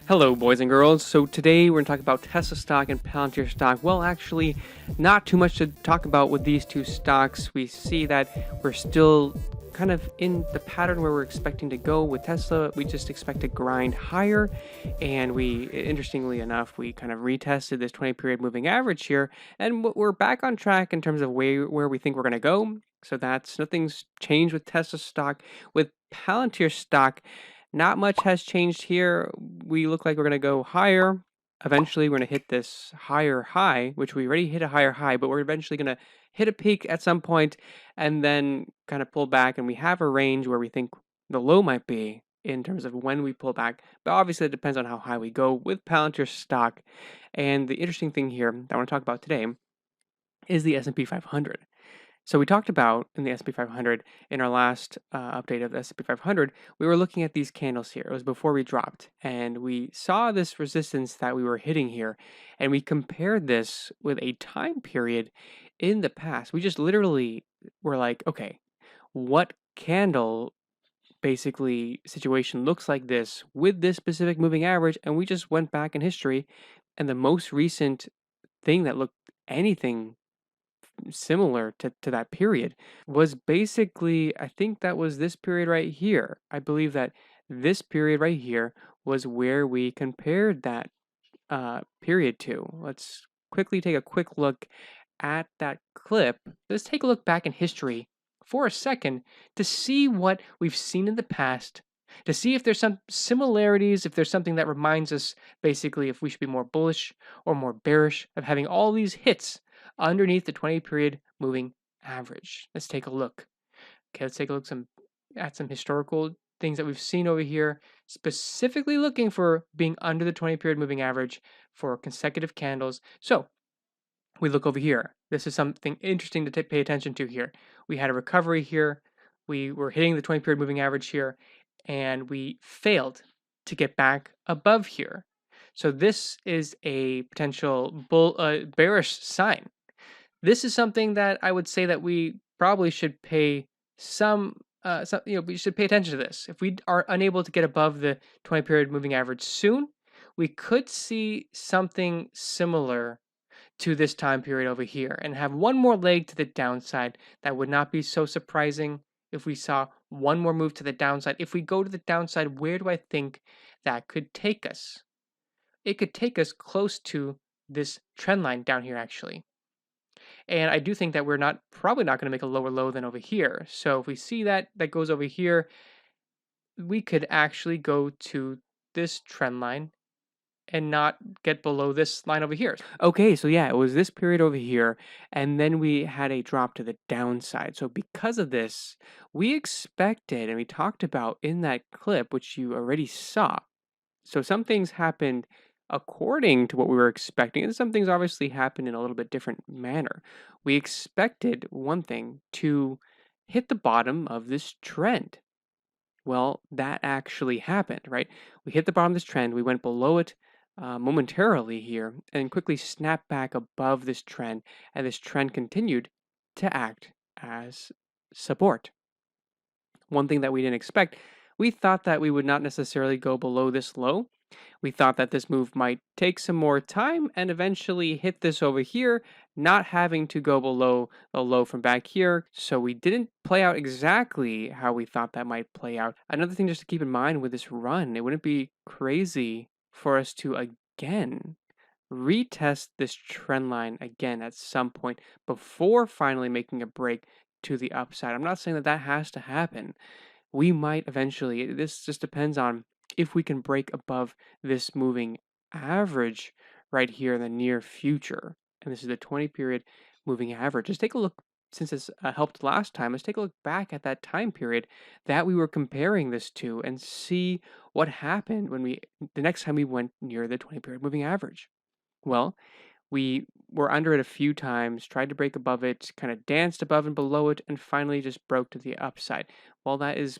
Hello, boys and girls. So today we're going to talk about Tesla stock and Palantir stock. Well, actually, not too much to talk about with these two stocks. We see that we're still kind of in the pattern where we're expecting to go. With Tesla, we just expect to grind higher. And interestingly enough, we kind of retested this 20-period moving average here. And we're back on track in terms of where we think we're going to go. So nothing's changed with Tesla stock. With Palantir stock, not much has changed here. We look like we're going to go higher. Eventually, we're going to hit this higher high, which we already hit a higher high, but we're eventually going to hit a peak at some point and then kind of pull back. And we have a range where we think the low might be in terms of when we pull back. But obviously, it depends on how high we go with Palantir stock. And the interesting thing here that I want to talk about today is the S&P 500. So we talked about in the S&P 500 in our last update of the S&P 500, we were looking at these candles here. It was before we dropped, and we saw this resistance that we were hitting here, and we compared this with a time period in the past. We just literally were like, okay, what candle basically situation looks like this with this specific moving average? And we just went back in history, and the most recent thing that looked anything similar to that period was basically, I think that was this period right here. I believe that this period right here was where we compared that period to. Let's quickly take a quick look at that clip. Let's take a look back in history for a second to see what we've seen in the past, to see if there's some similarities, if there's something that reminds us basically if we should be more bullish or more bearish of having all these hits underneath the 20-period moving average. Let's take a look. Okay, let's take a look at some historical things that we've seen over here, specifically looking for being under the 20-period moving average for consecutive candles. So we look over here. This is something interesting to pay attention to here. We had a recovery here. We were hitting the 20-period moving average here, and we failed to get back above here. So this is a potential bearish sign. This is something that I would say that we probably should pay we should pay attention to this. If we are unable to get above the 20-period moving average soon, we could see something similar to this time period over here and have one more leg to the downside. That would not be so surprising if we saw one more move to the downside. If we go to the downside, where do I think that could take us? It could take us close to this trend line down here, actually. And I do think that we're probably not going to make a lower low than over here. So if we see that goes over here, we could actually go to this trend line and not get below this line over here. Okay, so yeah, it was this period over here, and then we had a drop to the downside. So because of this, we expected, and we talked about in that clip, which you already saw. So some things happened according to what we were expecting, and some things obviously happened in a little bit different manner. We expected one thing to hit the bottom of this trend. Well, that actually happened, right? We hit the bottom of this trend, we went below it momentarily here, and quickly snapped back above this trend, and this trend continued to act as support. One thing that we didn't expect, we thought that we would not necessarily go below this low. We thought that this move might take some more time and eventually hit this over here, not having to go below the low from back here. So we didn't play out exactly how we thought that might play out. Another thing just to keep in mind with this run, it wouldn't be crazy for us to again retest this trend line again at some point before finally making a break to the upside. I'm not saying that has to happen. We might eventually, this just depends on if we can break above this moving average right here in the near future. And this is the 20-period moving average. Just take a look, since this helped last time, let's take a look back at that time period that we were comparing this to and see what happened when the next time we went near the 20-period moving average. Well, we were under it a few times, tried to break above it, kind of danced above and below it, and finally just broke to the upside. While that is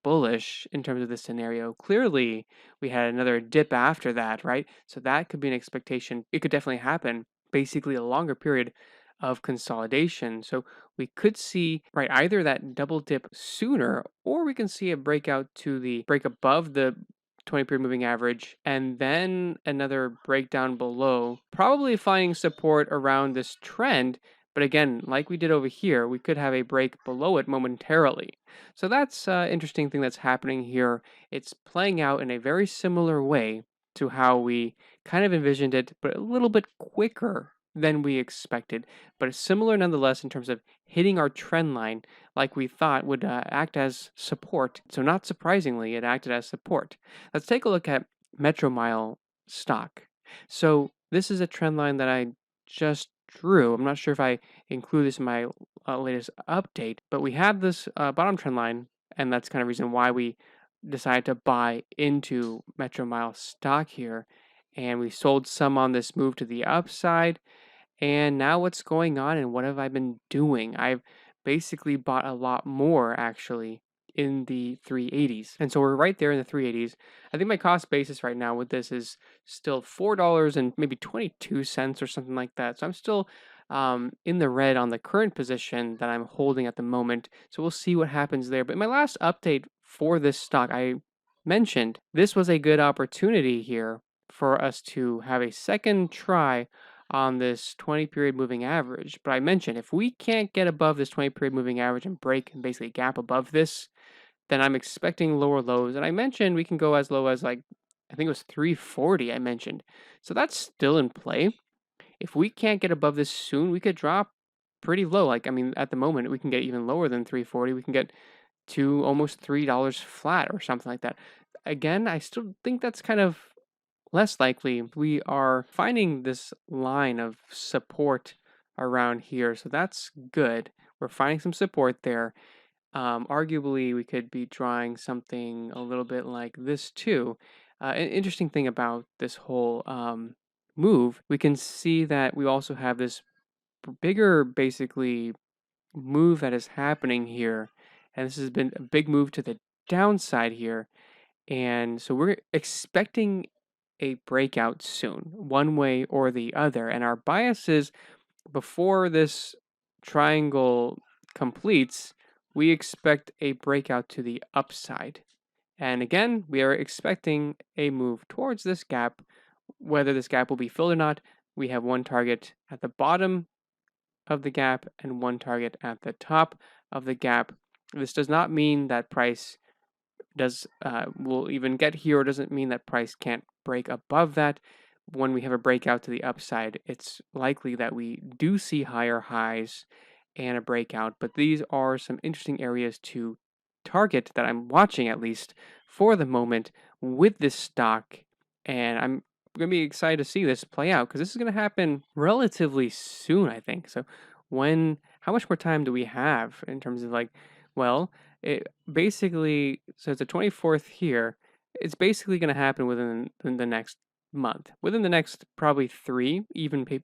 bullish in terms of this scenario, clearly we had another dip after that, right? So that could be an expectation. It could definitely happen, basically a longer period of consolidation. So we could see, right, either that double dip sooner, or we can see a break above the 20 period moving average, and then another breakdown below, probably finding support around this trend. But again, like we did over here, we could have a break below it momentarily. So that's an interesting thing that's happening here. It's playing out in a very similar way to how we kind of envisioned it, but a little bit quicker than we expected. But it's similar nonetheless in terms of hitting our trend line like we thought would act as support. So not surprisingly, it acted as support. Let's take a look at Metromile stock. So this is a trend line that I just drew. I'm not sure if I include this in my latest update, but we have this bottom trend line, and that's kind of reason why we decided to buy into Metromile stock here. And we sold some on this move to the upside. And now what's going on and what have I been doing? I've basically bought a lot more actually in the 380s. And so we're right there in the 380s. I think my cost basis right now with this is still $4 and maybe 22 cents or something like that. So I'm still in the red on the current position that I'm holding at the moment. So we'll see what happens there. But in my last update for this stock, I mentioned this was a good opportunity here for us to have a second try on this 20 period moving average. But I mentioned if we can't get above this 20 period moving average and break and basically gap above this, then I'm expecting lower lows. And I mentioned we can go as low as like, I think it was 340 I mentioned. So that's still in play. If we can't get above this soon, we could drop pretty low. Like, I mean, at the moment, we can get even lower than 340. We can get to almost $3 flat or something like that. Again, I still think that's kind of less likely. We are finding this line of support around here, so that's good. We're finding some support there. Arguably, we could be drawing something a little bit like this too. An interesting thing about this whole move, we can see that we also have this bigger, basically, move that is happening here. And this has been a big move to the downside here. And so we're expecting a breakout soon, one way or the other. And our bias is before this triangle completes, we expect a breakout to the upside. And again, we are expecting a move towards this gap. Whether this gap will be filled or not, we have one target at the bottom of the gap and one target at the top of the gap. This does not mean that price will even get here, or doesn't mean that price can't break above that. When we have a breakout to the upside, it's likely that we do see higher highs and a breakout, but these are some interesting areas to target that I'm watching, at least for the moment, with this stock. And I'm going to be excited to see this play out because this is going to happen relatively soon, I think. So how much more time do we have in terms of like, well, it basically, so it's the 24th here. It's basically going to happen within the next month, within the next probably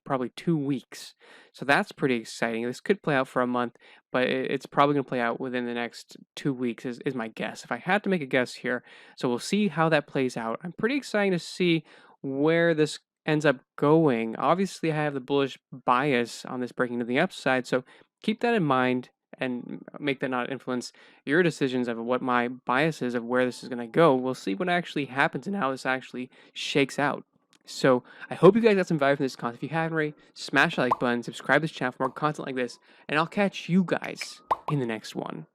probably 2 weeks. So that's pretty exciting. This could play out for a month, but it's probably going to play out within the next 2 weeks is my guess, if I had to make a guess here. So we'll see how that plays out. I'm pretty excited to see where this ends up going. Obviously, I have the bullish bias on this breaking to the upside, so keep that in mind and make that not influence your decisions of what my bias is of where this is going to go. We'll see what actually happens and how this actually shakes out. So I hope you guys got some value from this content. If you haven't already, smash the like button, subscribe to this channel for more content like this, and I'll catch you guys in the next one.